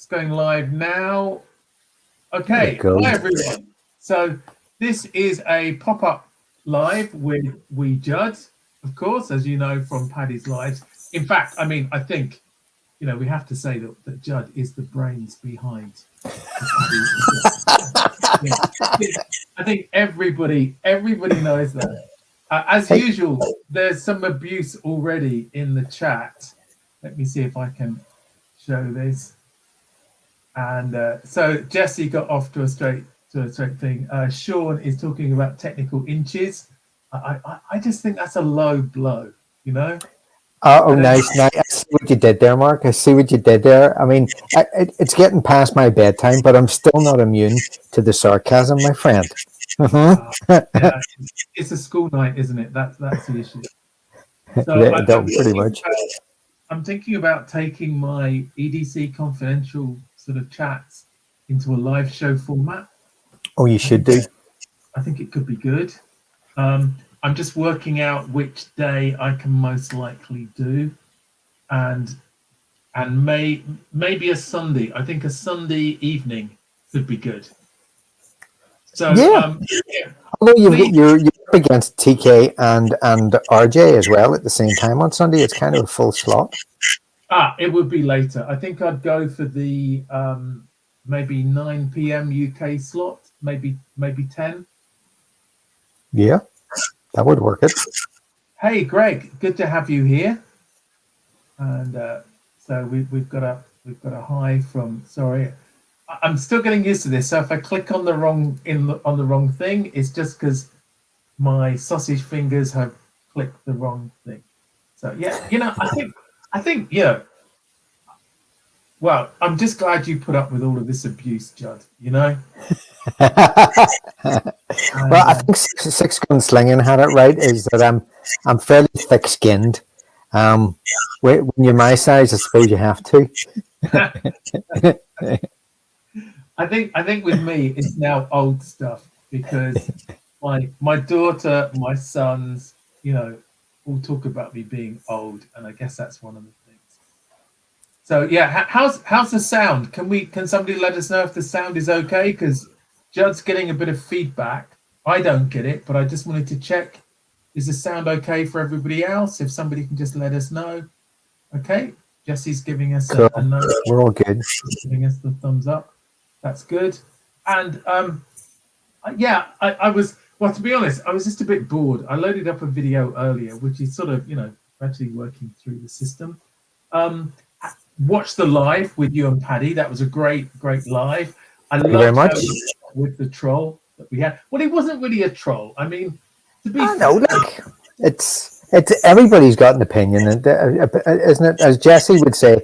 It's going live now. Okay, hi everyone. So this is a pop-up live with Wee Jud, of course, as you know from Paddy's lives. In fact, I mean, I think, you know, we have to say that Jud is the brains behind. I think everybody knows that. As usual, there's some abuse already in the chat. Let me see if I can show this. And so Jesse got off to a straight thing. Sean is talking about technical inches. I just think that's a low blow, you know. Oh, nice. I see what you did there, Mark. I see what you did there. I mean, it's getting past my bedtime, but I'm still not immune to the sarcasm, my friend. Yeah, it's a school night, isn't it? That's the issue. So pretty much. I'm thinking about taking my EDC confidential sort of chats into a live show format. Oh, you should do. I think it could be good. I'm just working out which day I can most likely do, and maybe a Sunday. I think a Sunday evening could be good. So yeah. Although you're up against TK and RJ as well at the same time on Sunday, it's kind of a full slot. It would be later. I think I'd go for the maybe 9 p.m. UK slot, maybe 10. Yeah, that would work it. Hey Greg, good to have you here. And so we've got a hi from. Sorry, I'm still getting used to this. So if I click on the wrong thing, it's just because my sausage fingers have clicked the wrong thing. So yeah, you know, I think yeah. Well, I'm just glad you put up with all of this abuse, Jud. You know. Well, I think Six Gun Slinging had it right. Is that I'm fairly thick-skinned. When you're my size, I suppose you have to. I think with me it's now old stuff because my daughter, my sons, you know, all talk about me being old, and I guess that's one of the things. So yeah, how's the sound? Can somebody let us know if the sound is okay? Because Jud's getting a bit of feedback. I don't get it, but I just wanted to check. Is the sound okay for everybody else? If somebody can just let us know. Okay, Jesse's giving us cool. a note. We're all good. Giving us the thumbs up. That's good. And yeah, I was, well, to be honest, I was just a bit bored. I loaded up a video earlier, which is sort of, you know, actually working through the system. Watched the live with you and Paddy. That was a great live. I Thank you very much. With the troll that we had. Well, he wasn't really a troll. I mean, to be fair, no, look, it's everybody's got an opinion, isn't it? As Jesse would say,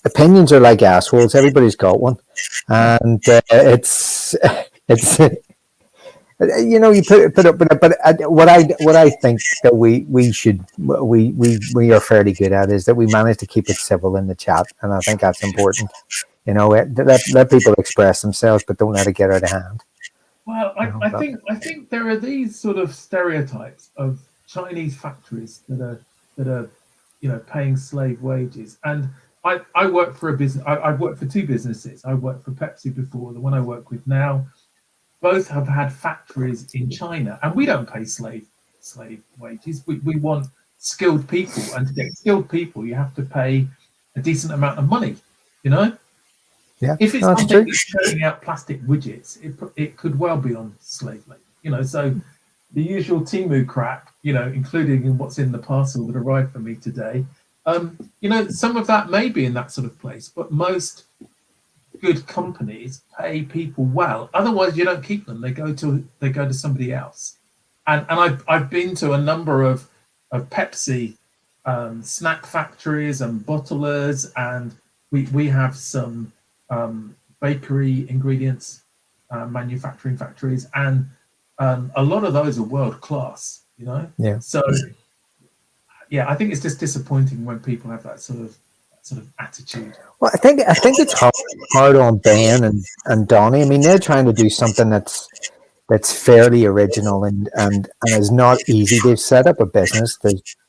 opinions are like assholes. Everybody's got one, and it's you know, you put up, but what I think that we are fairly good at is that we manage to keep it civil in the chat, and I think that's important. You know, let people express themselves, but don't let it get out of hand. Well, I think there are these sort of stereotypes of Chinese factories that are you know, paying slave wages, and I work for a business. I've worked for two businesses. I worked for Pepsi before. The one I work with now, both have had factories in China, and we don't pay slave wages. We want skilled people, and to get skilled people, you have to pay a decent amount of money. You know. Yeah, if it's something that's turning out plastic widgets, it could well be on slave labor. You know, so the usual Temu crap, you know, including in what's in the parcel that arrived for me today. You know, some of that may be in that sort of place, but most good companies pay people well. Otherwise, you don't keep them. They go to somebody else. And I've been to a number of Pepsi snack factories and bottlers, and we have some bakery ingredients manufacturing factories, and a lot of those are world class, you know. Yeah. So yeah, I think it's just disappointing when people have that sort of attitude. Well, I think it's hard on Ben and Donnie. I mean, they're trying to do something that's fairly original and is not easy. They've set up a business.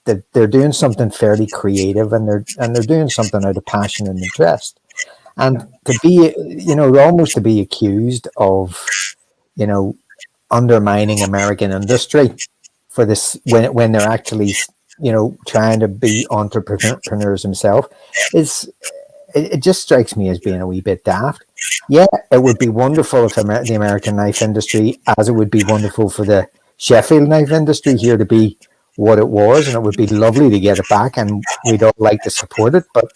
They're doing something fairly creative, and they're doing something out of passion and interest. And to be, almost to be accused of, you know, undermining American industry for this when they're actually, trying to be entrepreneurs themselves is it just strikes me as being a wee bit daft. Yeah, it would be wonderful if the American knife industry, as it would be wonderful for the Sheffield knife industry here to be what it was, and it would be lovely to get it back, and we'd all like to support it. But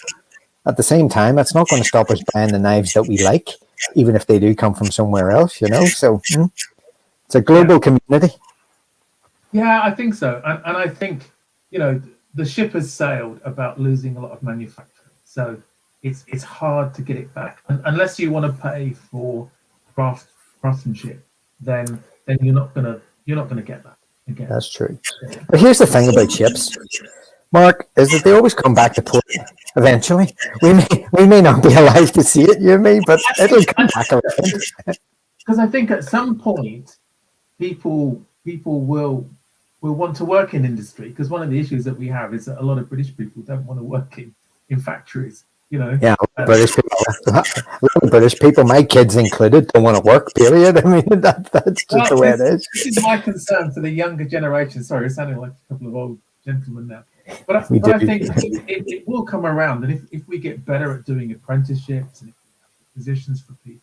at the same time, it's not going to stop us buying the knives that we like, even if they do come from somewhere else, So it's a global community. Yeah, I think so. And I think, the ship has sailed about losing a lot of manufacturing. So it's hard to get it back. Unless you want to pay for craftsmanship, then you're not gonna get that again. That's true. But here's the thing about ships, Mark, is that they always come back to port eventually. We may not be alive to see it, you and me, but it'll come back around. Because I think at some point people will want to work in industry, because one of the issues that we have is that a lot of British people don't want to work in factories. Yeah, British people, my kids included, don't want to work. Period. I mean, that's just the way it is. This is my concern for the younger generation. Sorry, we're sounding like a couple of old gentlemen now. But I think it will come around, and if we get better at doing apprenticeships and positions for people.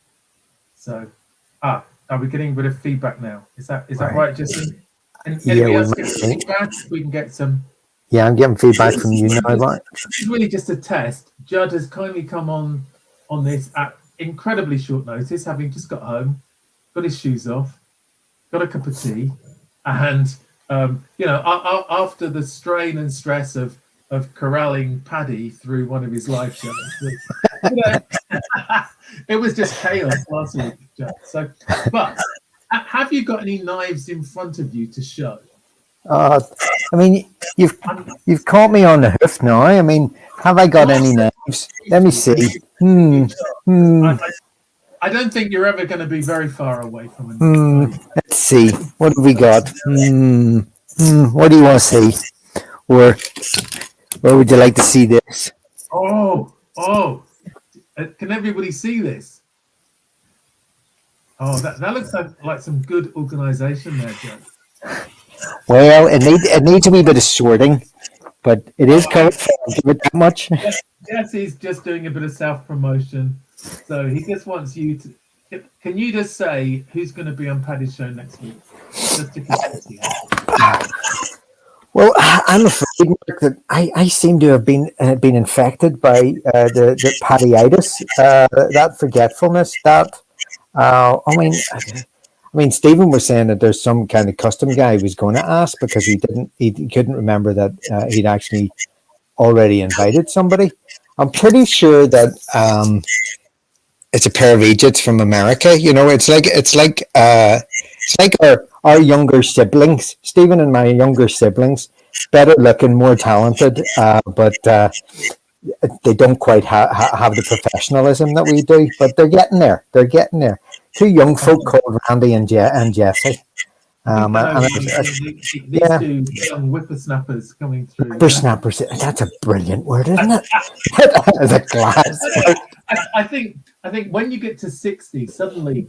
So, are we getting a bit of feedback now? Is that right, Justin? And anybody else get feedback? We can get some. Yeah, I'm getting feedback from you now, Mark. This is really just a test. Jud has kindly come on this at incredibly short notice, having just got home, got his shoes off, got a cup of tea, and after the strain and stress of corralling Paddy through one of his live shows, it was just chaos last week, Jud. So, but have you got any knives in front of you to show? I mean, you've caught me on the hoof now. I mean, have I got any knives? Let me see. I don't think you're ever going to be very far away from it. Let's see. What have we got? What do you want to see? Or would you like to see this? Oh! Can everybody see this? Oh, that looks like some good organisation there, Joe. Well, it needs a wee bit of sorting, but it is colourful. I'll give it that much. Jesse's just doing a bit of self-promotion, so he just wants you to. Can you just say who's going to be on Paddy's show next week? Just to Well, I'm afraid, Mark, that I seem to have been infected by the Paddyitis, that forgetfulness. I mean, Stephen was saying that there's some kind of custom guy who was going to ask because he couldn't remember that he'd actually already invited somebody. I'm pretty sure that it's a pair of Egypts from America. It's like our younger siblings, Stephen and my younger siblings, better looking, more talented, but they don't quite have the professionalism that we do. But they're getting there. Two young folk called Randy and Jesse. These two young whippersnappers coming through. Whippersnappers, that's a brilliant word, isn't it? That's a class. I think when you get to 60, suddenly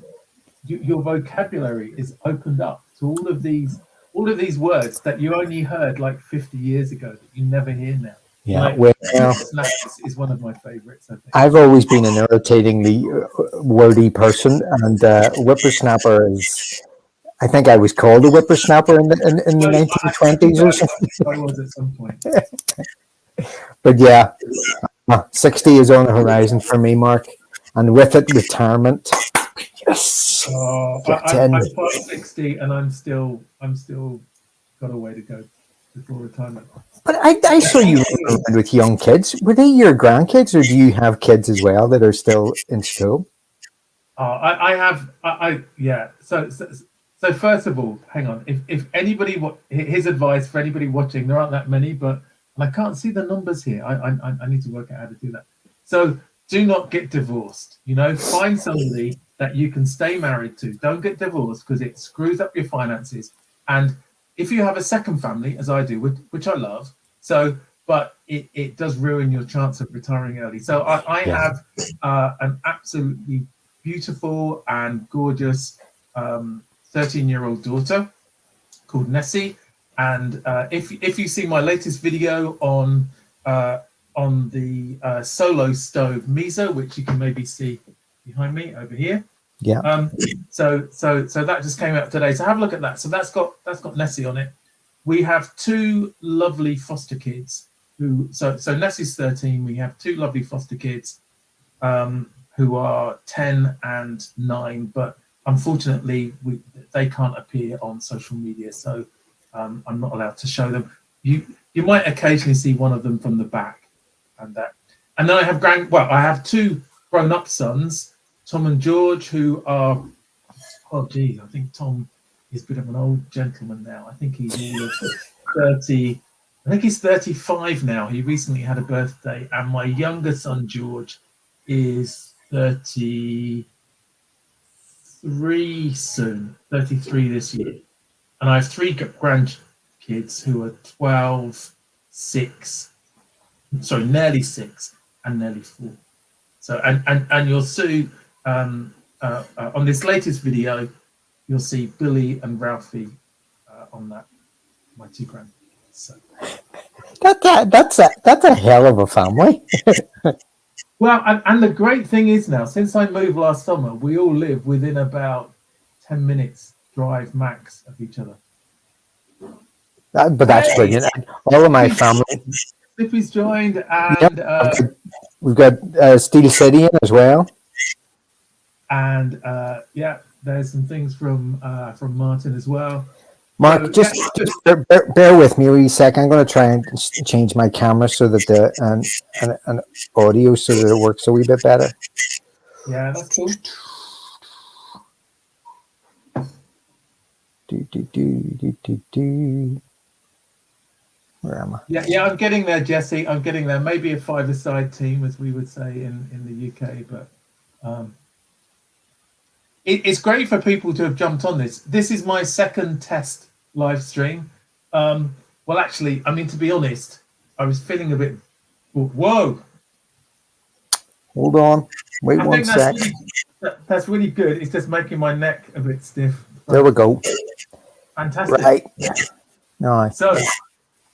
your vocabulary is opened up to all of these words that you only heard like 50 years ago that you never hear now. Yeah, whippersnappers is one of my favorites. I think. I've always been an irritatingly wordy person, and whippersnapper is. I think I was called a whippersnapper in the 1920s or something. I was at some point. But yeah, 60 is on the horizon for me, Mark, and with it, retirement. Yes. I'm past 60, and I'm still got a way to go before retirement. But I saw you around with young kids. Were they your grandkids, or do you have kids as well that are still in school? I have. Yeah. So first of all, hang on. If anybody, his advice for anybody watching, there aren't that many, but I can't see the numbers here. I need to work out how to do that. So do not get divorced. Find somebody that you can stay married to. Don't get divorced because it screws up your finances. And if you have a second family, as I do, which I love, so but it does ruin your chance of retiring early. So I have an absolutely beautiful and gorgeous 13-year-old daughter called Nessie. And if you see my latest video on the solo stove miso, which you can maybe see behind me over here. Yeah. So that just came out today. So have a look at that. So that's got Nessie on it. We have two lovely foster kids who. So Nessie's 13. We have two lovely foster kids who are 10 and 9, but unfortunately they can't appear on social media. So I'm not allowed to show them. You might occasionally see one of them from the back, and that. And then I have two grown-up sons, Tom and George, who are, oh geez, I think Tom is a bit of an old gentleman now. I think he's all of 30. I think he's 35 now. He recently had a birthday, and my younger son George is 33 soon, 33 this year. And I have three grandkids who are 12, 6, sorry, nearly 6 and nearly 4. So, and you'll see on this latest video, you'll see Billy and Ralphie on that, my two grandkids. So. That's a hell of a family. Well, and the great thing is now, since I moved last summer, we all live within about 10 minutes drive max of each other. But that's brilliant. And all of my family. Slippy's joined, and we've got Steel City in as well. And there's some things from Martin as well. Mark, just bear with me a wee sec. I'm going to try and change my camera so that and audio so that it works a wee bit better. Yeah, that's cool. Where am I? Yeah, I'm getting there, Jesse. I'm getting there. Maybe a five-a-side team, as we would say in the UK, but it's great for people to have jumped on this. This is my second test live stream. Well, actually, I mean, to be honest, I was feeling a bit. Whoa! Hold on. Wait one sec. That's really good. It's just making my neck a bit stiff. There we go. Fantastic. Right. No. So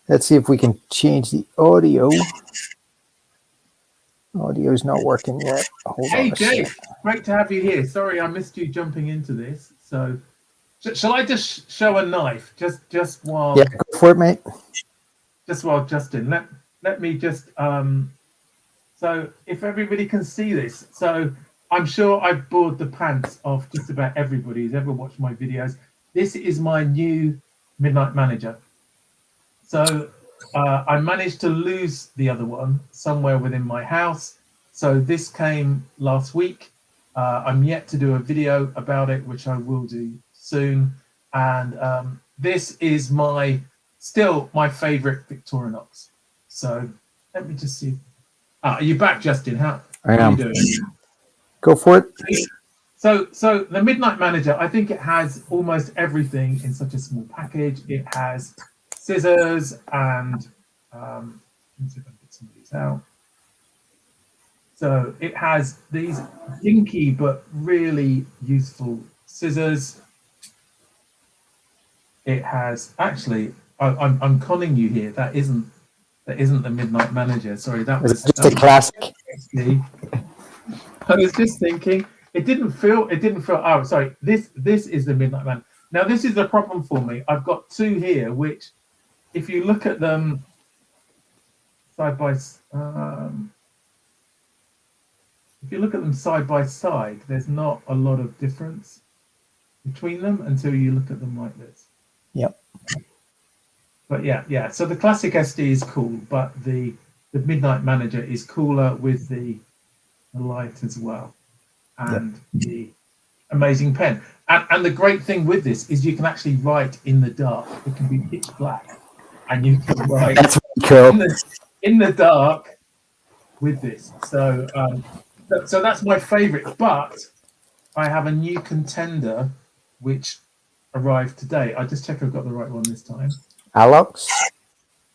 let's see if we can change the audio. Audio's not working yet. Hold on. Hey, Jay, great to have you here. Sorry, I missed you jumping into this. So, shall I just show a knife? Just while. Yeah, go for it, mate. Just while Justin, let me just. So, if everybody can see this, so I'm sure I've bored the pants off just about everybody who's ever watched my videos. This is my new Midnight Manager. So. I managed to lose the other one somewhere within my house. So this came last week. I'm yet to do a video about it, which I will do soon. And this is still my favorite Victorinox. So let me just see. Are you back, Justin? How are you doing? Go for it. So the Midnight Manager, I think it has almost everything in such a small package. It has scissors and let me see if I can get some of these out. So it has these dinky but really useful scissors. It has actually I'm conning you here. That isn't the Midnight Manager. Sorry, that was just a classic. I was just thinking it didn't feel oh sorry, this is the Midnight Manager. Now this is the problem for me. I've got two here which if you look at them side by side, there's not a lot of difference between them until you look at them like this. Yep. But yeah. So the classic SD is cool, but the Midnight Manager is cooler with the light as well, and the amazing pen. And the great thing with this is you can actually write in the dark. It can be pitch black. And you can write that's cool. in the dark with this. So so that's my favorite. But I have a new contender which arrived today. I just check I've got the right one this time. Alox?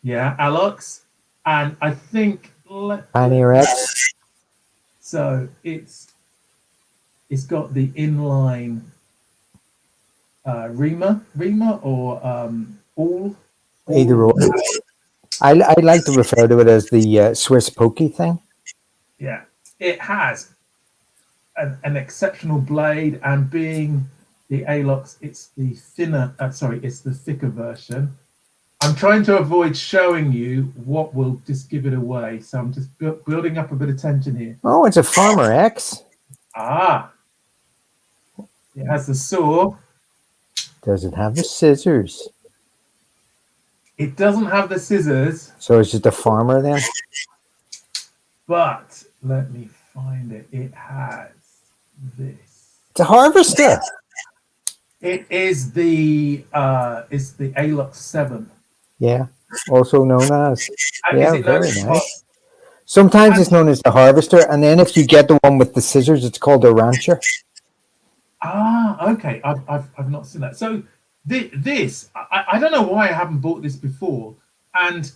Yeah, Alox. And I think Pioneer X. so it's got the inline reamer or all. Either or. I like to refer to it as the Swiss pokey thing. Yeah, it has an exceptional blade, and being the Alox, it's the thinner. It's the thicker version. I'm trying to avoid showing you what will just give it away, so I'm just building up a bit of tension here. Oh, it's a Farmer X. Ah, it has the saw. Does it have the scissors? It doesn't have the scissors. So it's just a Farmer then? But let me find it. It has this. It's a harvester. It is it's the Alox 7. Yeah, also known as. Yeah, very nice. What? Sometimes it's known as the harvester, and then if you get the one with the scissors, it's called the rancher. Ah, okay. I've not seen that. So this I don't know why I haven't bought this before. And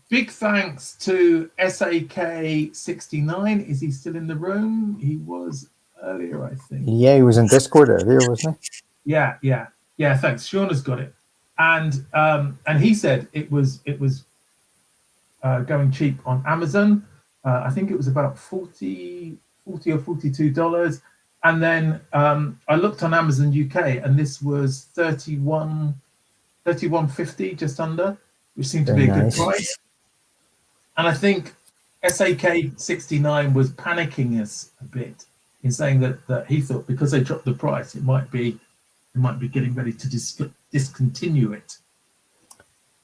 big thanks to SAK69. Is he still in the room? He was earlier, I think. Yeah, he was in Discord earlier, wasn't he? Yeah. Thanks. Shauna's got it, and he said it was going cheap on Amazon. I think it was about $40 or $42. And then I looked on Amazon UK, and this was $31.50, just under, which seemed to be a good price. And I think SAK69 was panicking us a bit in saying that he thought because they dropped the price, it might be getting ready to discontinue it.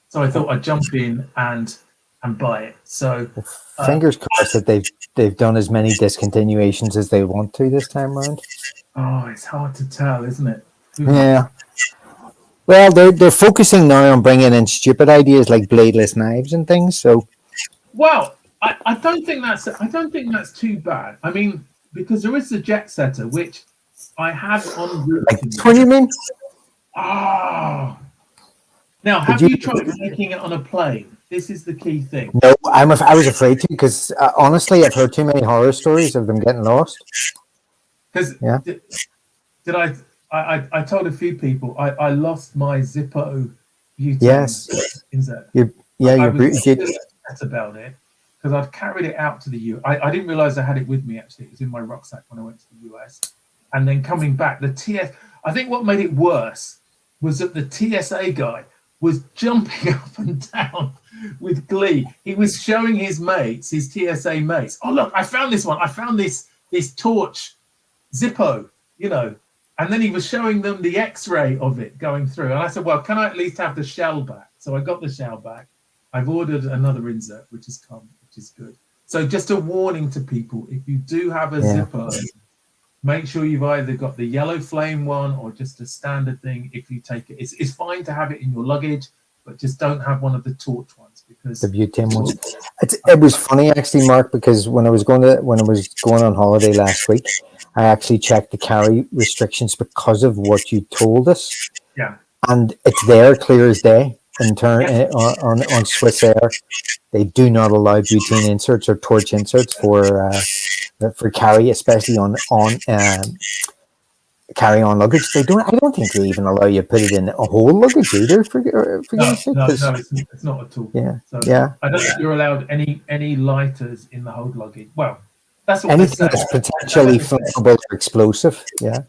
So I thought I'd jump in and buy it. So fingers crossed that they've done as many discontinuations as they want to this time around. Oh, it's hard to tell, isn't it? Yeah. Well, they're focusing now on bringing in stupid ideas like bladeless knives and things. So, well, I don't think that's too bad. I mean, because there is the jet setter, which I have on. Like this one, you mean? Ah. Now, have you tried making it on a plane? This is the key thing. No, I was afraid to, because honestly, I've heard too many horror stories of them getting lost. Because did I told a few people I lost my Zippo butane. Yes. Insert. You did about it because I'd carried it out to the US. I didn't realize I had it with me. Actually, it was in my rucksack when I went to the US. And then coming back, I think what made it worse was that the TSA guy was jumping up and down with glee. He was showing his TSA mates. Oh, look, I found this one. I found this torch Zippo, and then he was showing them the X-ray of it going through. And I said, well, can I at least have the shell back? So I got the shell back. I've ordered another insert, which has come, which is good. So just a warning to people, if you do have a Zippo, make sure you've either got the yellow flame one or just a standard thing. If you take it, it's fine to have it in your luggage, but just don't have one of the torch ones, because the butane ones. It was funny actually, Mark, because when I was going on holiday last week, I actually checked the carry restrictions because of what you told us. Yeah, and it's there clear as day. On Swiss Air, they do not allow butane inserts or torch inserts for carry, especially on carry-on luggage. They don't. I don't think they even allow you to put it in a whole luggage either. For goodness sake, no, it's not at all. Yeah, so yeah. I don't think you're allowed any lighters in the hold luggage. Well, that's what anything that's potentially flammable or explosive. Yeah.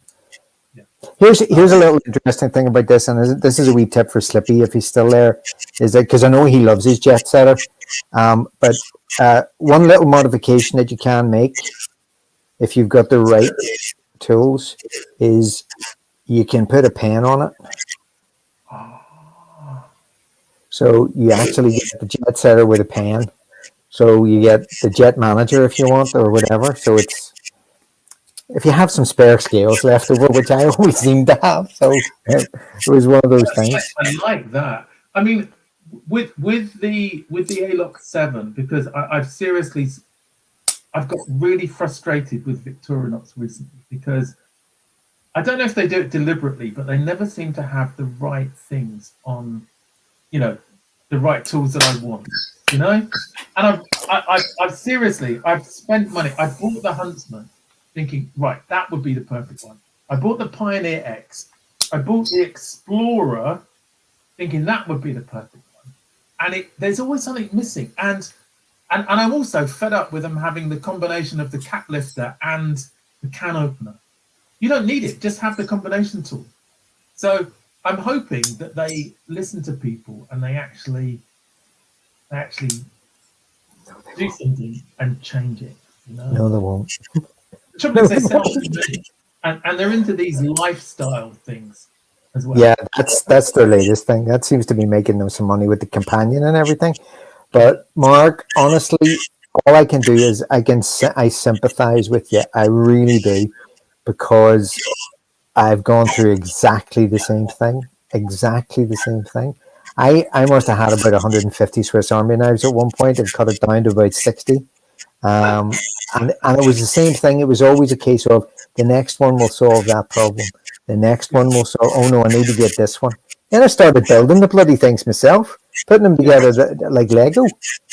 Here's a little interesting thing about this, and this is a wee tip for Slippy if he's still there, is that because I know he loves his jet setter, but one little modification that you can make if you've got the right tools is you can put a pen on it. So you actually get the jet setter with a pen. So you get the jet manager if you want, or whatever. So it's, if you have some spare scales left over, which I always seem to have, so it was one of those things. I like that. I mean, with the Alox 7, because I've got really frustrated with Victorinox recently, because I don't know if they do it deliberately, but they never seem to have the right things on, the right tools that I want. you know. And I've seriously, I've spent money. I bought the Huntsman, thinking, right, that would be the perfect one. I bought the Pioneer X. I bought the Explorer, thinking that would be the perfect one. And there's always something missing. And I'm also fed up with them having the combination of the cat lifter and the can opener. You don't need it. Just have the combination tool. So I'm hoping that they listen to people and they actually do something and change it. You know? No, they won't. The trouble is they sell to me, and they're into these lifestyle things as well. Yeah, that's their latest thing. That seems to be making them some money with the companion and everything. But Mark, honestly, all I can do is I sympathize with you. I really do, because I've gone through exactly the same thing. Exactly the same thing. I must have had about 150 Swiss Army knives at one point and cut it down to about 60. And it was the same thing. It was always a case of the next one will solve that problem. The next one will solve, oh no, I need to get this one. Then I started building the bloody things myself, putting them together like Lego.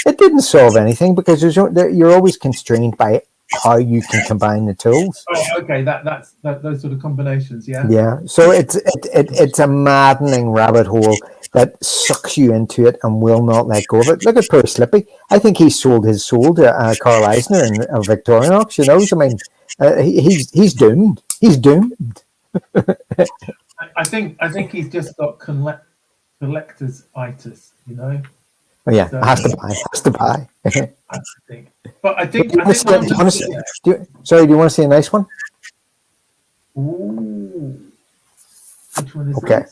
It didn't solve anything because you're always constrained by how you can combine the tools. Oh, okay, that's those sort of combinations, yeah. Yeah, so it's a maddening rabbit hole that sucks you into it and will not let go of it. Look at poor Slippy. I think he sold his soul to Carl Eisner and Victorinox. You know, I mean, he's doomed. He's doomed. I think he's just got collector's itis, you know. Oh, yeah, So, has to buy. I think. But I think. Do you want to see a nice one? Ooh. Which one is Okay.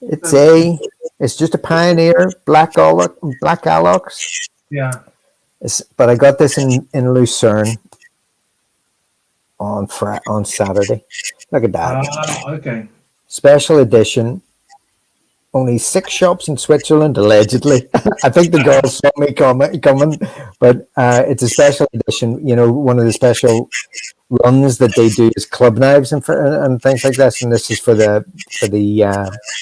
this? It's just a Pioneer black Alox. Yeah. But I got this in Lucerne on Saturday. Look at that. Okay. Special edition. Only 6 shops in Switzerland, allegedly. I think the girls saw me coming, but it's a special edition. You know, one of the special runs that they do is club knives and things like this. And this is for the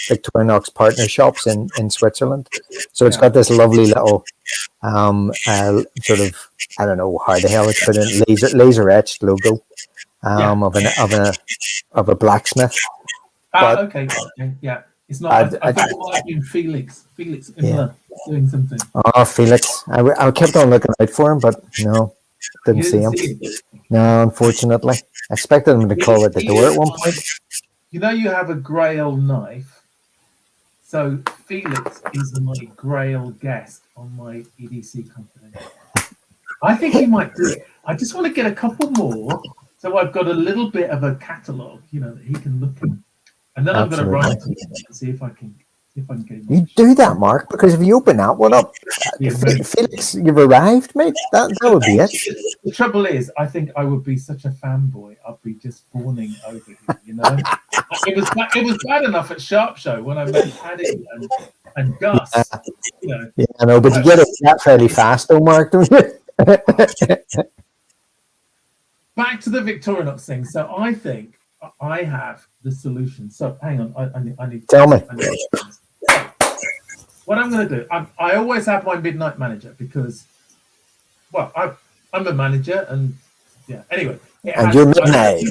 Victorinox partner shops in Switzerland. So it's got this lovely little sort of, I don't know how the hell it's put in, laser etched logo of a blacksmith. Okay, yeah. It's not. I thought it might have been Felix Imler doing something. Oh, Felix! I kept on looking out for him, but no, didn't see him. No, unfortunately, I expected him to call at the door at one point. You know, you have a Grail knife, so Felix is my Grail guest on my EDC company. I think he might do it. I just want to get a couple more, so I've got a little bit of a catalogue, you know, that he can look at. And then I'm going to write to him and see if I can get him. You do that, Mark, because if you open that one up, Felix, you've arrived, mate. That would be it. The trouble is, I think I would be such a fanboy. I'd be just fawning over him, you know. It was bad enough at Sharp Show when I met Paddy and Gus. You know. Yeah, I know, but you get it that fairly fast, though, Mark, don't you? Back to the Victorinox thing. So I think I have the solution. So hang on, I need. Tell me. What I'm going to do, I always have my midnight manager because, well, I'm a manager and yeah. Anyway, and you're midnight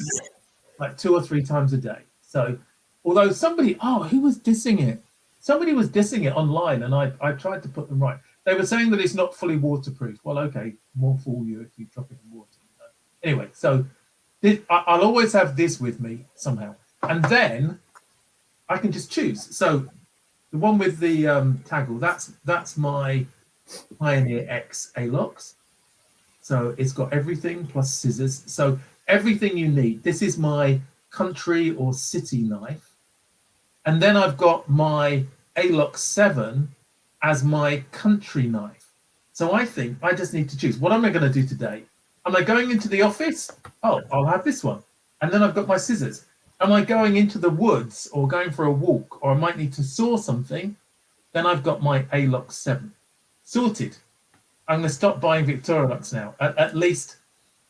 like 2 or 3 times a day. So, although who was dissing it? Somebody was dissing it online, and I tried to put them right. They were saying that it's not fully waterproof. Well, okay, more fool you if you drop it in water. You know? Anyway, so I'll always have this with me somehow, and then I can just choose. So the one with the taggle, that's my Pioneer X Alox. So it's got everything plus scissors. So everything you need. This is my country or city knife, and then I've got my Alox 7 as my country knife. So I think I just need to choose. What am I going to do today? Am I going into the office? Oh, I'll have this one. And then I've got my scissors. Am I going into the woods or going for a walk, or I might need to saw something? Then I've got my Alox 7. Sorted. I'm going to stop buying Victorinox now, at least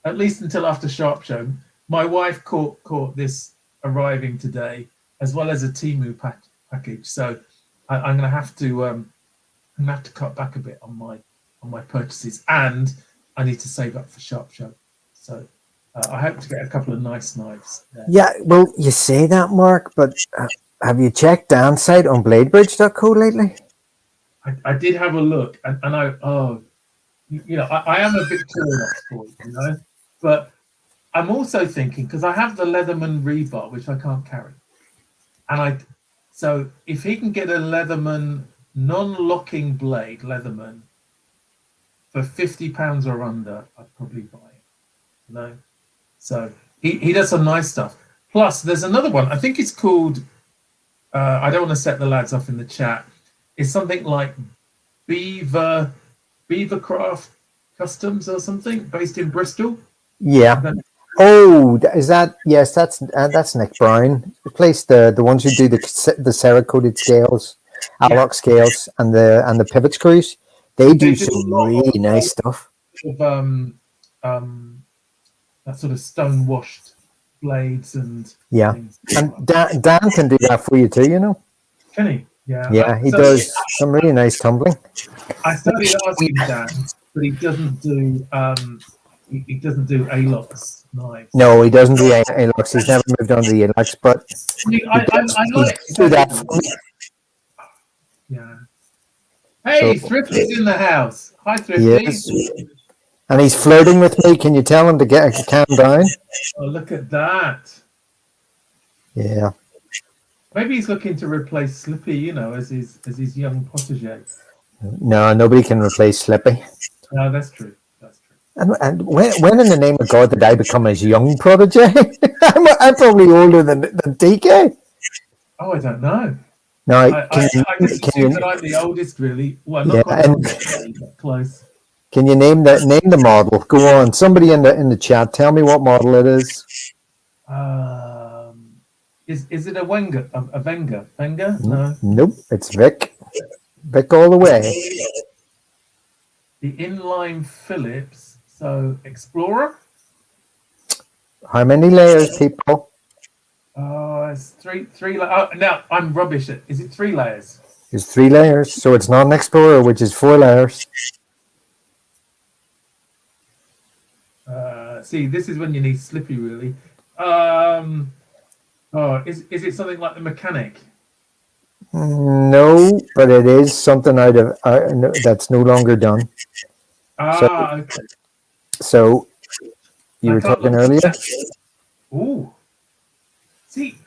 until after Sharp Show. My wife caught this arriving today, as well as a Temu package. So I'm going to have to I'm gonna have to cut back a bit on my purchases, and I need to save up for Sharp Show. So I hope to get a couple of nice knives there. Yeah, well, you say that, Mark, but have you checked Dan's site on bladebridge.co lately? I did have a look, and I am a Victorinox boy, but I'm also thinking, because I have the Leatherman rebar, which I can't carry, so if he can get a Leatherman non-locking blade, Leatherman, for £50 or under, I'd probably buy it. So he does some nice stuff. Plus, there's another one. I think it's called. I don't want to set the lads off in the chat. It's something like Beavercraft Customs or something, based in Bristol. Yeah. Oh, is that? Yes, that's Nick Brown. Replace the ones who do the Cerakoted scales, Alloc scales, and the pivot screws. They do some really nice stuff. That sort of stone washed blades and things. And Dan can do that for you too. Can he? Yeah. Yeah, he does some really nice tumbling. I started asking Dan, but he doesn't do he doesn't do ALOX knives. No, he doesn't do ALOX. He's never moved on to the ALOX, but I like to do that for me. Yeah. Hey, Thrifty's in the house. Hi, Thrifty. Yes. And he's flirting with me. Can you tell him to calm down? Oh, look at that. Yeah. Maybe he's looking to replace Slippy, as his young protege. No, nobody can replace Slippy. No, that's true. That's true. And when in the name of God did I become his young protege? I'm probably older than DK. Oh, I don't know. No, I just assume that I'm the oldest, really. Well, not quite oldest, but close. Can you name the model? Go on. Somebody in the chat, tell me what model it is. Is it a Wenger? A Wenger? Wenger? No. Nope. It's Vic. Vic all the way. The inline Phillips. So Explorer. How many layers, people? It's three. Now I'm rubbish at. Is it 3 layers? It's 3 layers. So it's not an Explorer, which is 4 layers. See, this is when you need Slippy, really. Is it something like the Mechanic? No, but it is something out of that's no longer done. Okay. So you were talking earlier. Ooh. See,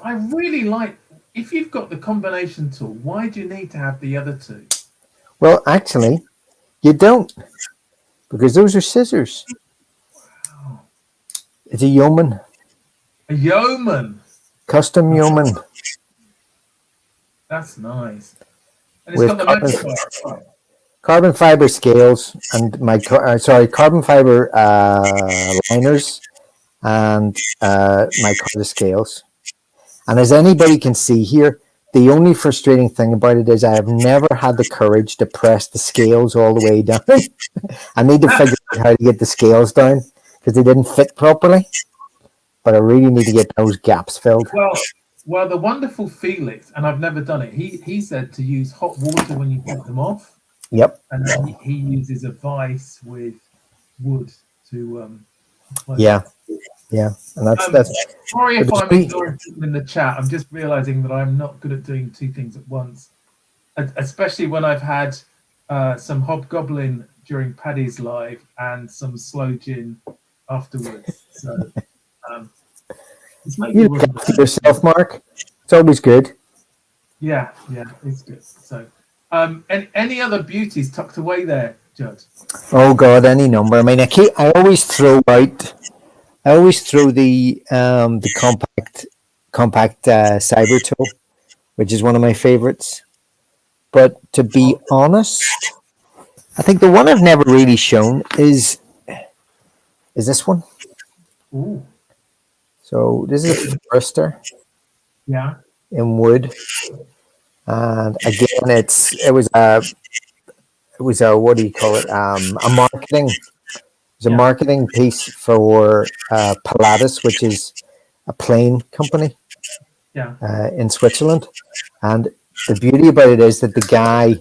I really like. If you've got the combination tool, why do you need to have the other 2? Well, actually, you don't, because those are scissors. Wow. It's a yeoman. A yeoman. Custom yeoman. That's nice. And it's got carbon fiber scales and carbon fiber liners and micarta scales. And as anybody can see here, the only frustrating thing about it is I have never had the courage to press the scales all the way down. I need to figure out how to get the scales down because they didn't fit properly. But I really need to get those gaps filled. Well, the wonderful Felix, and I've never done it. He said to use hot water when you take them off. Yep. And then he uses a vise with wood to. Yeah. And that's. Sorry if I'm ignoring people in the chat. I'm just realizing that I'm not good at doing 2 things at once, especially when I've had some hobgoblin during Paddy's live and some slow gin afterwards. So. You look after yourself, Mark. It's always good. Yeah, it's good. So, and any other beauties tucked away there, Jud? Oh God, any number. I mean, I always throw the compact cyber tool, which is one of my favorites. But to be honest, I think the one I've never really shown is this one. Ooh. So this is a Forester. Yeah. In wood, and again, it was a what do you call it? A marketing. It's a marketing piece for Pilatus, which is a plane company. Yeah. In Switzerland, and the beauty about it is that the guy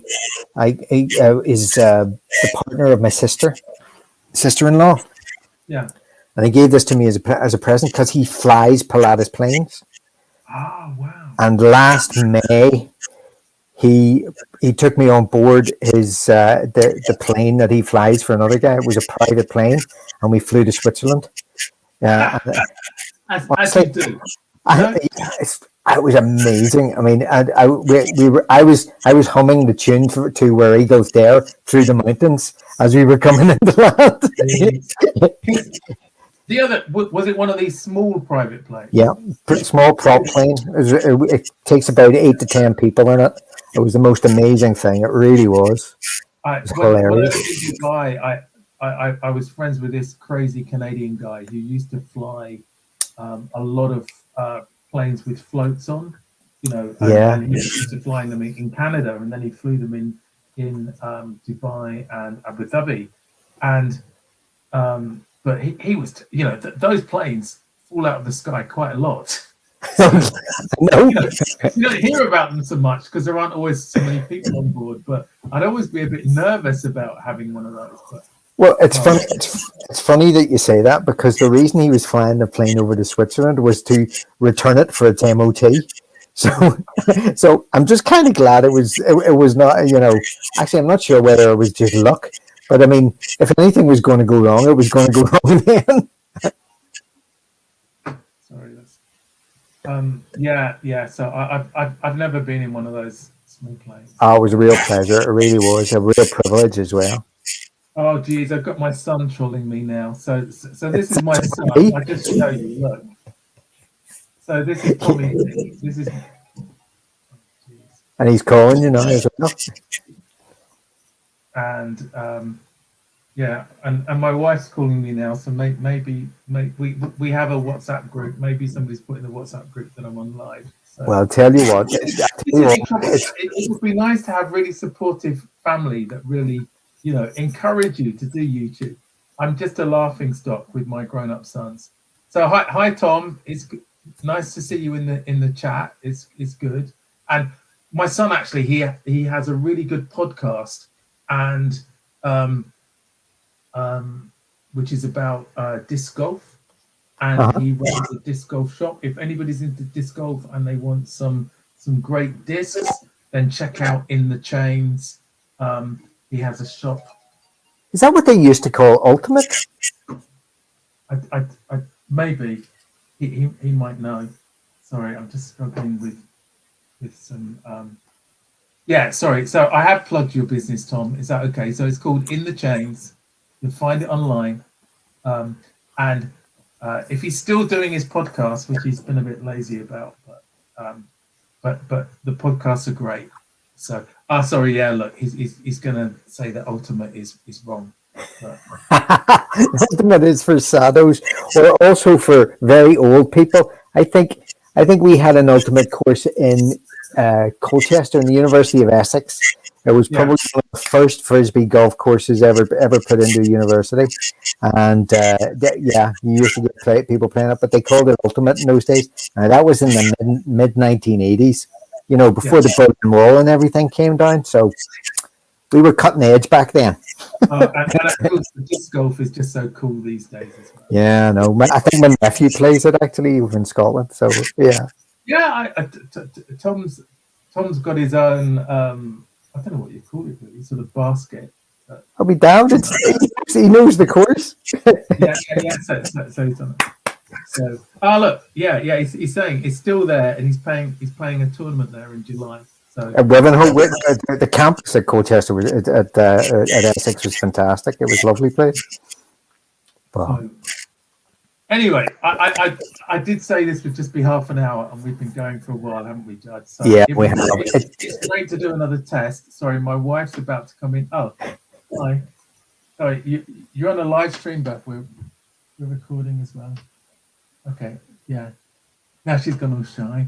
is the partner of my sister-in-law, Yeah. and he gave this to me as a present because he flies Pilatus planes. Oh, wow. And last May, he took me on board his the plane that he flies for another guy. It was a private plane, and we flew to Switzerland. As Honestly, you do. it was amazing. I mean, I was humming the tune to "Where Eagles Dare" through the mountains as we were coming into land. The other, was it one of these small private planes? Yeah, small prop plane. It takes about 8 to 10 people in it. It was the most amazing thing. It really was. It was When I hilarious. was in Dubai, I was friends with this crazy Canadian guy who used to fly a lot of planes with floats on, and he used to fly them in Canada, and then he flew them in Dubai and Abu Dhabi, and but he was, those planes fall out of the sky quite a lot. So, No. you don't hear about them so much because there aren't always so many people on board. But I'd always be a bit nervous about having one of those. But Well, it's funny. It's funny that you say that because the reason he was flying the plane over to Switzerland was to return it for its MOT. So I'm just kind of glad it was not. Actually, I'm not sure whether it was just luck, but I mean, if anything was going to go wrong, it was going to go wrong in the end. sorry, yeah. So I've never been in one of those small planes. Oh, it was a real pleasure. It really was a real privilege as well. Oh, geez, I've got my son trolling me now. So this is my son. I just show you. Look. So this is Tommy. This is. And he's calling you now as well. And yeah, and my wife's calling me now. So maybe we have a WhatsApp group. Maybe somebody's put in the WhatsApp group that I'm on live. So. Well, I'll tell you what. It would be nice to have really supportive family that really, encourage you to do YouTube. I'm just a laughing stock with my grown-up sons. So hi Tom. It's nice to see you in the chat. It's good. And my son actually he has a really good podcast and which is about disc golf, and he runs a disc golf shop. If anybody's into disc golf and they want some great discs, then check out In the Chains. He has a shop. Is that what they used to call Ultimate? I maybe he might know. Sorry, I'm just struggling with some. Yeah, sorry. So I have plugged your business, Tom. Is that okay? So it's called In the Chains. You'll find it online. And if he's still doing his podcast, which he's been a bit lazy about, but the podcasts are great. So sorry, yeah. Look, he's gonna say that Ultimate is wrong. Ultimate is for saddos, or also for very old people. I think we had an Ultimate course in Colchester in the University of Essex. It was probably one of the first frisbee golf courses ever put into a university, and you used to get people playing it, but they called it Ultimate in those days. That was in the mid 1980s, before the Berlin Wall and everything came down. So we were cutting edge back then. And of course, the disc golf is just so cool these days as well. Yeah, no, I think my nephew plays it actually over in Scotland. So yeah. Yeah, Tom's got his own. I don't know what you call it really, sort of basket. I'll be damned. He knows the course. Yeah. So he's on it. So, look, he's saying it's still there, and he's playing a tournament there in July. So the campus at Colchester was at Essex was fantastic. It was a lovely place. Wow. So, anyway, I did say this would just be half an hour, and we've been going for a while, haven't we, Jud? So yeah, we have. It's great to do another test. Sorry, my wife's about to come in. Oh, hi. Sorry, you're on a live stream, but we're recording as well. Okay, yeah. Now she's gone all shy.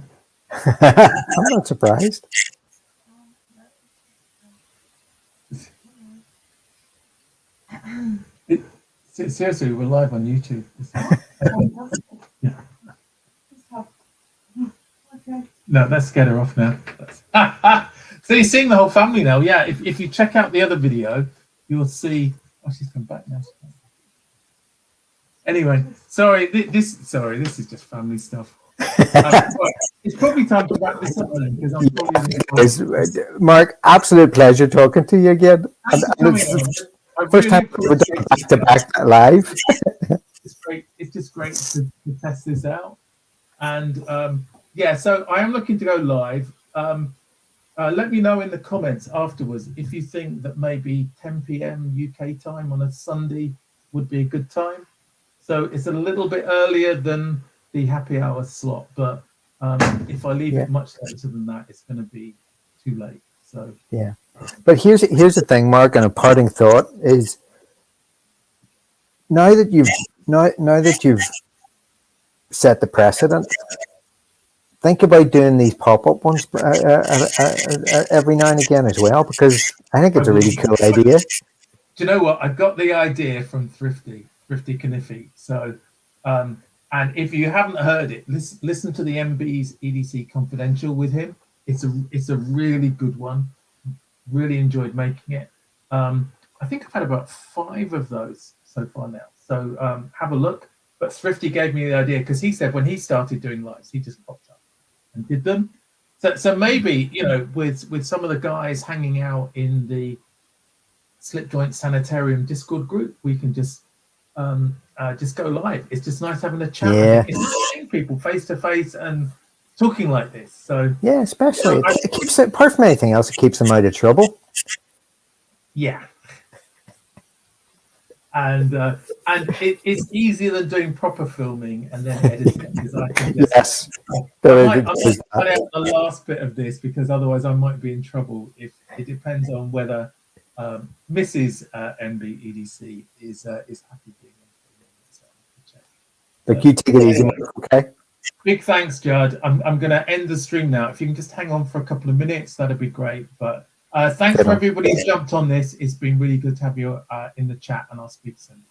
I'm not surprised. Seriously, we're live on YouTube. Yeah. No, let's get her off now. So you're seeing the whole family now. Yeah, if you check out the other video, you'll see. Oh, she's come back now. Anyway, sorry. This is just family stuff. Right, it's probably time to wrap this up then, because I'm probably Mark, absolute pleasure talking to you again. Thanks for coming on. First time we're doing back to back live. It's great. It's just great to test this out. And yeah, so I am looking to go live. Let me know in the comments afterwards if you think that maybe 10 p.m. UK time on a Sunday would be a good time. So it's a little bit earlier than the happy hour slot, but if I leave it much later than that, it's going to be too late. So yeah, but here's the thing, Mark, and a parting thought is now that you've set the precedent, think about doing these pop-up ones every now and again as well, because I think it's a really cool idea. Do you know what? I got the idea from Thrifty Kniffy. So, and if you haven't heard it, listen to the MB's EDC Confidential with him. It's a really good one. Really enjoyed making it. I think I've had about 5 of those so far now. So have a look. But Thrifty gave me the idea because he said when he started doing lives, he just popped up and did them. So maybe, you know, with some of the guys hanging out in the Slip Joint Sanitarium Discord group, we can just go live. It's just nice having a chat. Yeah. It's seeing people face to face and talking like this. So yeah, especially it keeps it, apart from anything else, it keeps them out of trouble. Yeah. And it's easier than doing proper filming and then editing, because I can just I might cut out the last bit of this, because otherwise I might be in trouble. If it depends on whether Mrs. MB EDC is happy being on. So check. But you take it easy, okay? Big thanks, Jud. I'm going to end the stream now. If you can just hang on for a couple of minutes, that'd be great. But thanks for everybody who's jumped on this. It's been really good to have you in the chat, and I'll speak soon.